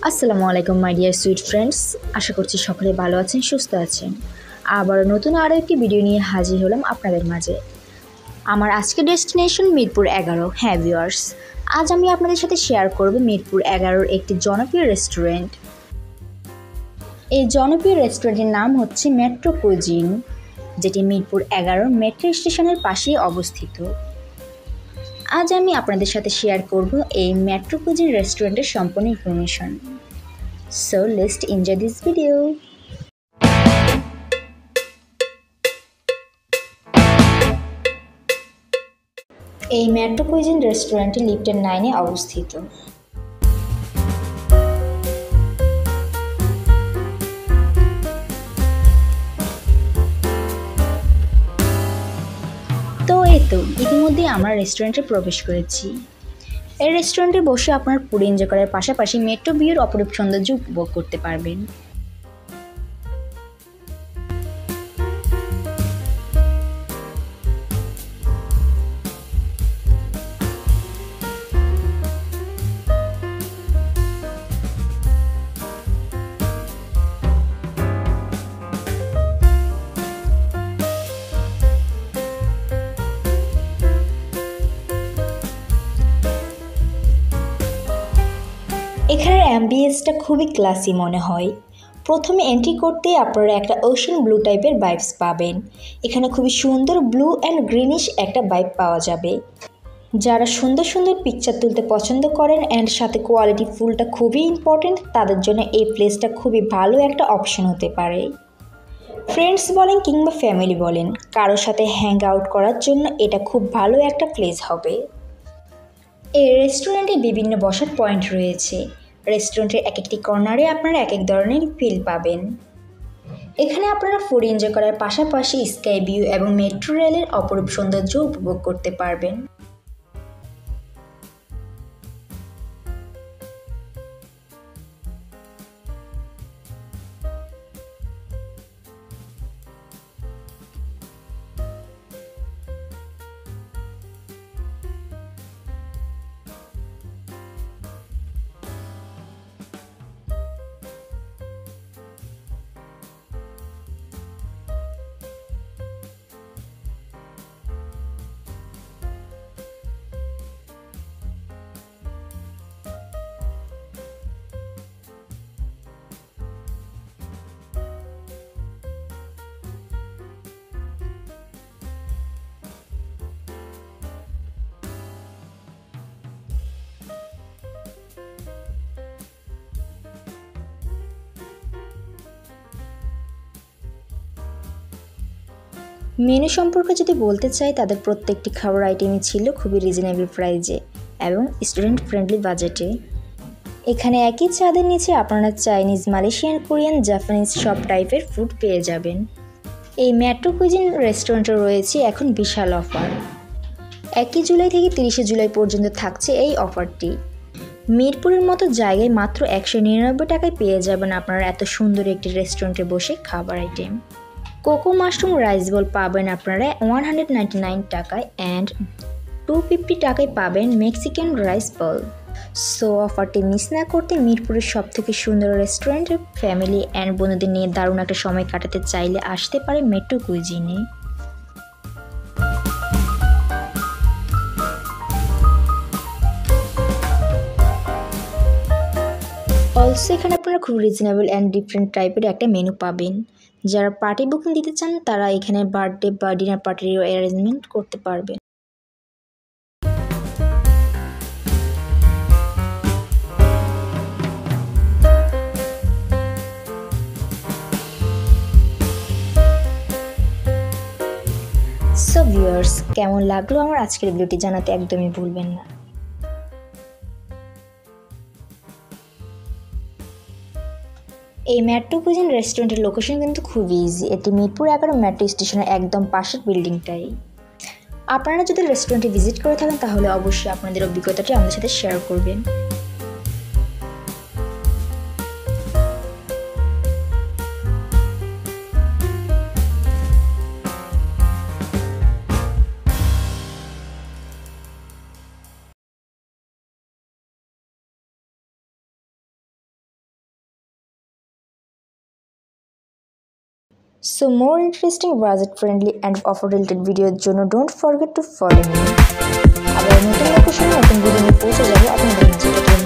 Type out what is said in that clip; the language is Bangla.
আসসালামু আলাইকুম মাই ডিয়ার সুইট ফ্রেন্ডস, আশা করছি সকলে ভালো আছেন, সুস্থ আছেন। আবার নতুন আরও একটি ভিডিও নিয়ে হাজির হলাম আপনাদের মাঝে। আমার আজকের ডেস্টিনেশন মিরপুর 11। হ্যাঁ ভিউয়ার্স, আজ আমি আপনাদের সাথে শেয়ার করব মিরপুর 11-র একটি জনপ্রিয় রেস্টুরেন্ট। এই জনপ্রিয় রেস্টুরেন্টের নাম হচ্ছে মেট্রো কুজিন, যেটি মিরপুর 11 মেট্রো স্টেশনের পাশেই অবস্থিত। আজ আমি আপনাদের সাথে শেয়ার করব এই মেট্রো কুজিন রেস্টুরেন্টের সম্পূর্ণ information. So let's enjoy this video. এই মেট্রো কুইজিন রেস্টুরেন্টটি লিফটের 9-এ অবস্থিত। তো এই তো ইতিমধ্যে আমরা রেস্টুরেন্টে প্রবেশ করেছি। এই রেস্টুরেন্টে বসে আপনার ফুড এনজয় করার পাশাপাশি মেট্রো ভিউর অপরূপ সৌন্দর্য উপভোগ করতে পারবেন। এখানের অ্যাম্বিয়েন্সটা খুবই ক্লাসি মনে হয়। প্রথমে এন্ট্রি করতেই আপনারা একটা ওশান ব্লু টাইপের ভাইবস পাবেন। এখানে খুবই সুন্দর ব্লু অ্যান্ড গ্রিনিশ একটা ভাইব পাওয়া যাবে। যারা সুন্দর সুন্দর পিকচার তুলতে পছন্দ করেন অ্যান্ড সাথে কোয়ালিটি ফুলটা খুবই ইম্পর্টেন্ট, তাদের জন্য এই প্লেসটা খুবই ভালো একটা অপশন হতে পারে। ফ্রেন্ডস বলেন কিংবা ফ্যামিলি বলেন, কারোর সাথে হ্যাং আউট করার জন্য এটা খুব ভালো একটা প্লেস হবে। এই রেস্টুরেন্টে বিভিন্ন বসার পয়েন্ট রয়েছে। রেস্টুরেন্টের এক একটি কর্নারে আপনারা এক এক ধরনের ফিল পাবেন। এখানে আপনারা ফুড এনজয় করার পাশাপাশি স্কাই ভিউ এবং মেট্রো রেলের অপরূপ সৌন্দর্য উপভোগ করতে পারবেন। মেনু সম্পর্কে যদি বলতে চাই, তাদের প্রত্যেকটি খাবার আইটেমই ছিল খুবই রিজনেবল প্রাইজে এবং স্টুডেন্ট ফ্রেন্ডলি বাজেটে। এখানে একই ছাদের নিচে আপনারা চাইনিজ, মালয়েশিয়ান, কোরিয়ান, জাপানিজ সব টাইপের ফুড পেয়ে যাবেন। এই মেট্রো কুইজিন রেস্টুরেন্টে রয়েছে এখন বিশাল অফার। 1 জুলাই থেকে 30 জুলাই পর্যন্ত থাকছে এই অফারটি। মিরপুরের মতো জায়গায় মাত্র 199 টাকায় পেয়ে যাবেন আপনারা এত সুন্দর একটি রেস্টুরেন্টে বসে খাবার আইটেম। কোকো মাশরুম রাইস বল পাবেন আপনারা 199 টাকায় অ্যান্ড 250 টাকায় পাবেন মেক্সিকান রাইস বল। সো অফারটি মিস না করতে মিরপুরের সব থেকে সুন্দর রেস্টুরেন্টে ফ্যামিলি অ্যান্ড বন্ধুদের নিয়ে দারুণ একটা সময় কাটাতে চাইলে আসতে পারে মেট্রো কুইজিনে। অলসো এখানে আপনারা খুব রিজনেবল অ্যান্ড ডিফারেন্ট টাইপের একটা মেনু পাবেন। যারা পার্টি বুকিং দিতে চান তারা এখানে বার্থডে বা ডিনার পার্টির অ্যারেঞ্জমেন্ট করতে পারবেন। সো ভিউয়ার্স, কেমন লাগলো আমার আজকের ভিডিওটি জানাতে একদমই ভুলবেন না। এই মেট্রো কুইজিন রেস্টুরেন্টের লোকেশন কিন্তু খুব ইজি। এটি মিরপুর 11 মেট্রো স্টেশনের একদম পাশের বিল্ডিংটাই। আপনারা যদি রেস্টুরেন্টে ভিজিট করে থাকেন তাহলে অবশ্যই আপনাদের অভিজ্ঞতাটি আমাদের সাথে শেয়ার করবেন। So more interesting budget friendly and offer related ভিডিওর জন্য don't forget to follow me. আবার নতুন লোকেশনে নতুন ভিডিও নিয়ে পৌঁছে যাবো আপনাদের মাঝে।